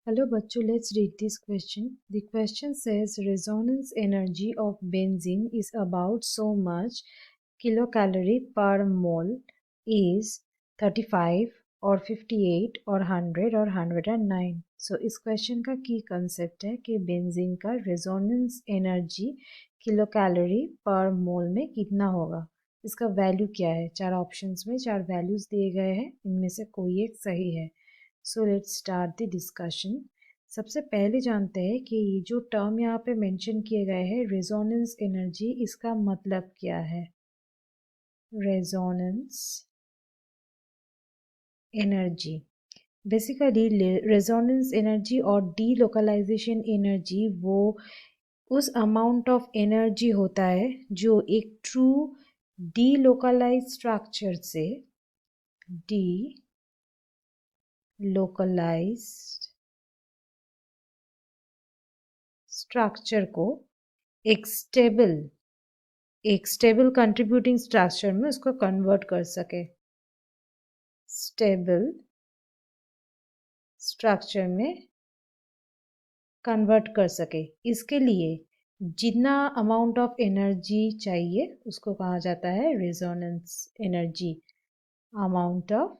Hello bachcho, let's read this question. The question says resonance energy of benzene is about so much kilocalorie per mole is 35 or 58 or 100 or 109. So इस question का की concept है कि benzene का resonance energy kilo calorie per मोल में कितना होगा, इसका वैल्यू क्या है। चार ऑप्शंस में चार वैल्यूज दिए गए हैं, इनमें से कोई एक सही है। So let's start the discussion. सबसे पहले जानते हैं कि ये जो टर्म यहाँ पे मेंशन किए गए हैं रेजोनेंस एनर्जी, इसका मतलब क्या है। Resonance energy basically resonance energy और डीलोकलाइजेशन एनर्जी वो उस अमाउंट ऑफ एनर्जी होता है जो एक ट्रू डीलोकलाइज स्ट्रक्चर से डीलोकलाइज्ड स्ट्रक्चर को एक स्टेबल कंट्रीब्यूटिंग स्ट्रक्चर में उसको कन्वर्ट कर सके, स्टेबल स्ट्रक्चर में कन्वर्ट कर सके। इसके लिए जितना अमाउंट ऑफ एनर्जी चाहिए उसको कहा जाता है resonance energy, amount of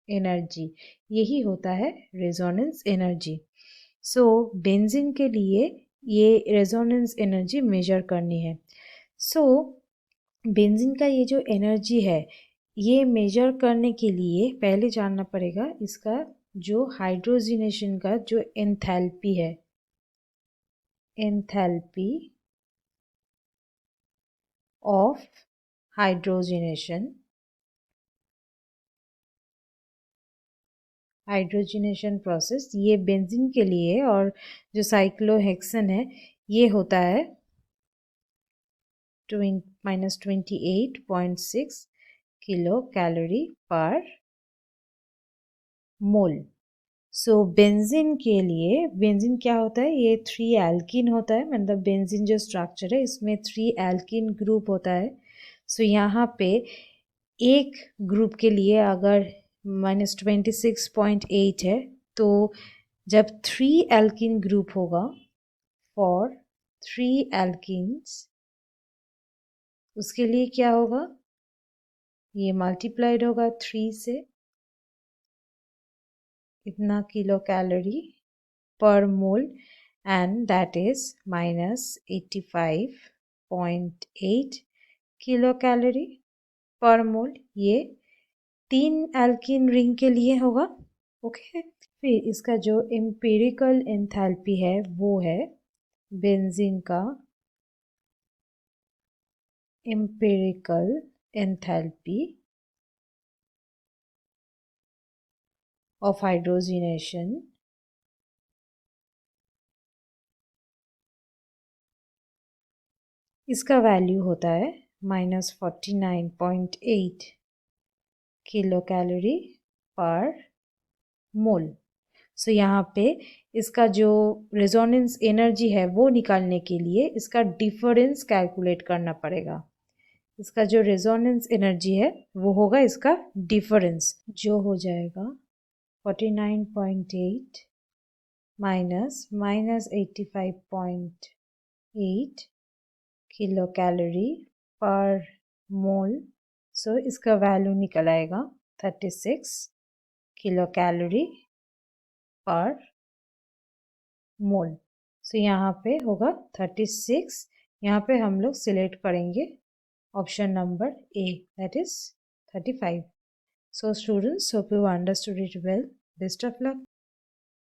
energy, यही होता है रेजोनेंस एनर्जी। सो बेंजीन के लिए ये रेजोनेंस एनर्जी मेजर करनी है। सो बेंजीन का ये जो एनर्जी है ये मेजर करने के लिए पहले जानना पड़ेगा इसका जो हाइड्रोजिनेशन का जो एंथैल्पी है, एंथैल्पी ऑफ हाइड्रोजिनेशन प्रोसेस, ये बेंजीन के लिए और जो साइक्लोहेक्सेन है ये होता है -28.6 किलो कैलोरी पर मोल। सो बेंजीन के लिए, बेंजीन क्या होता है, ये 3 एल्कीन होता है, मतलब बेंजीन जो स्ट्रक्चर है इसमें 3 एल्कीन ग्रुप होता है। सो यहाँ पे एक ग्रुप के लिए अगर -26.8 है तो जब 3 एल्कीन ग्रुप होगा, फॉर 3 एल्कीन्स, उसके लिए क्या होगा, ये मल्टीप्लाइड होगा 3 से, इतना kilo calorie per mole, and that is -85.8 kilo calorie per mole. ये 3 एल्कीन रिंग के लिए होगा। ओके, फिर इसका जो एम्पिरिकल एंथैल्पी है वो है बेंजीन का एम्पिरिकल एंथैल्पी ऑफ हाइड्रोजिनेशन इसका वैल्यू होता है -49.8 किलो कैलोरी पर मोल। सो यहाँ पे इसका जो रेजोनेंस एनर्जी है वो निकालने के लिए इसका डिफरेंस कैलकुलेट करना पड़ेगा। इसका जो रेजोनेंस एनर्जी है वो होगा इसका डिफरेंस, जो हो जाएगा 49.8 -85.8 किलो कैलोरी पर मोल। सो इसका वैल्यू निकल आएगा 36 किलो कैलोरी पर मोल। सो यहाँ पे होगा 36, यहाँ पे हम लोग सिलेक्ट करेंगे option number A, that is 35। So students, hope you understood it well. Best of luck.